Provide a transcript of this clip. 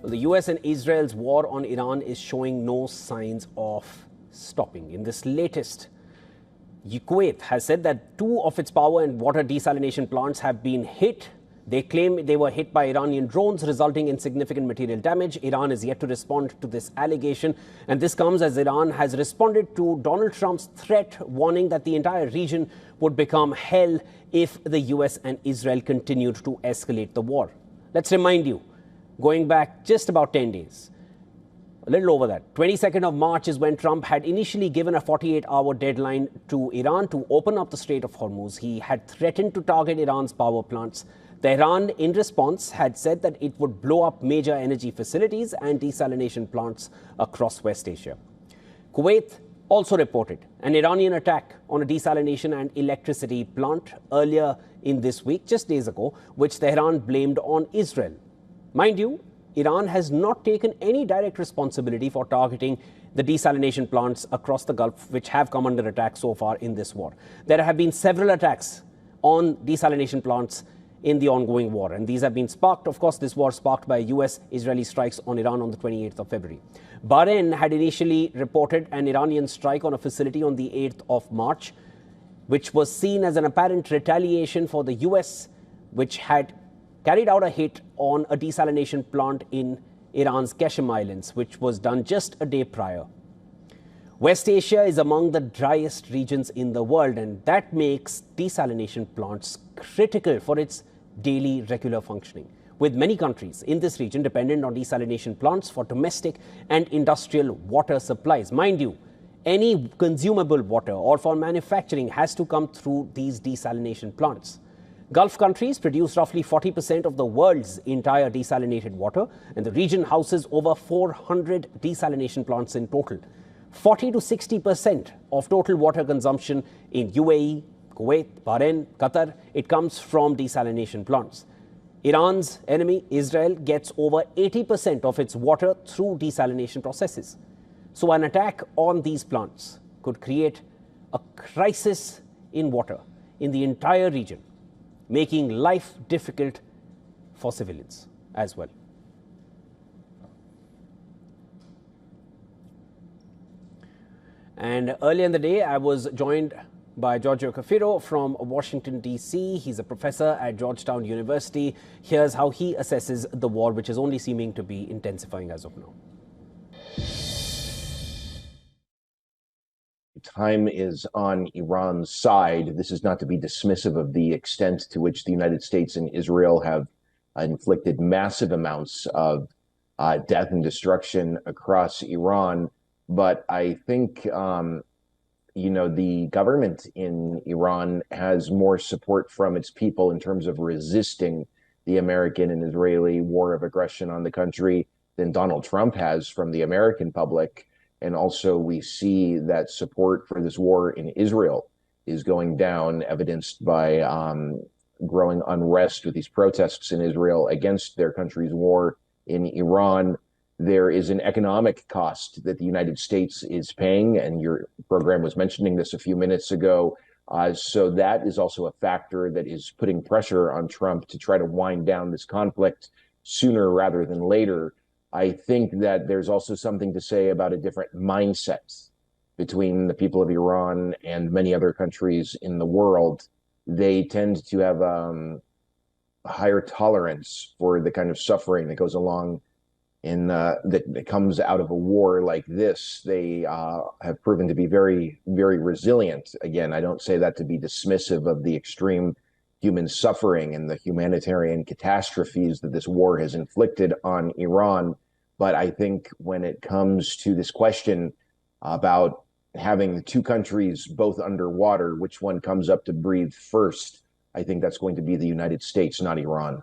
The US and Israel's war on Iran is showing no signs of stopping. In this latest, Kuwait has said that 2 of its power and water desalination plants have been hit. They claim they were hit by Iranian drones, resulting in significant material damage. Iran is yet to respond to this allegation. And this comes as Iran has responded to Donald Trump's threat, warning that the entire region would become hell if the US and Israel continued to escalate the war. Let's remind you, going back just about 10 days, a little over that, 22nd of March is when Trump had initially given a 48-hour deadline to Iran to open up the Strait of Hormuz. He had threatened to target Iran's power plants. Tehran, in response, had said that it would blow up major energy facilities and desalination plants across West Asia. Kuwait also reported an Iranian attack on a desalination and electricity plant earlier in this week, just days ago, which Tehran blamed on Israel. Mind you, Iran has not taken any direct responsibility for targeting the desalination plants across the Gulf, which have come under attack so far in this war. There have been several attacks on desalination plants in the ongoing war, and these have been sparked, of course, this war sparked by US-Israeli strikes on Iran on the 28th of February. Bahrain had initially reported an Iranian strike on a facility on the 8th of March, which was seen as an apparent retaliation for the US, which had carried out a hit on a desalination plant in Iran's Qashem Islands, which was done just a day prior. West Asia is among the driest regions in the world, and that makes desalination plants critical for its daily regular functioning, with many countries in this region dependent on desalination plants for domestic and industrial water supplies. Mind you, any consumable water or for manufacturing has to come through these desalination plants. Gulf countries produce roughly 40% of the world's entire desalinated water, and the region houses over 400 desalination plants in total. 40 to 60% of total water consumption in UAE, Kuwait, Bahrain, Qatar, it comes from desalination plants. Iran's enemy, Israel, gets over 80% of its water through desalination processes. So an attack on these plants could create a crisis in water in the entire region, making life difficult for civilians as well. And earlier in the day, I was joined by Giorgio Cafiro from Washington, D.C. He's a professor at Georgetown University. Here's how he assesses the war, which is only seeming to be intensifying as of now. Time is on Iran's side. This is not to be dismissive of the extent to which the United States and Israel have inflicted massive amounts of death and destruction across Iran. But I think, the government in Iran has more support from its people in terms of resisting the American and Israeli war of aggression on the country than Donald Trump has from the American public. And also we see that support for this war in Israel is going down, evidenced by growing unrest with these protests in Israel against their country's war in Iran. There is an economic cost that the United States is paying, and your program was mentioning this a few minutes ago. So that is also a factor that is putting pressure on Trump to try to wind down this conflict sooner rather than later. I think that there's also something to say about a different mindset between the people of Iran and many other countries in the world. They tend to have a higher tolerance for the kind of suffering that goes along that comes out of a war like this. They have proven to be very, very resilient. Again, I don't say that to be dismissive of the extreme human suffering and the humanitarian catastrophes that this war has inflicted on Iran. But I think when it comes to this question about having the two countries both underwater, which one comes up to breathe first, I think that's going to be the United States, not Iran.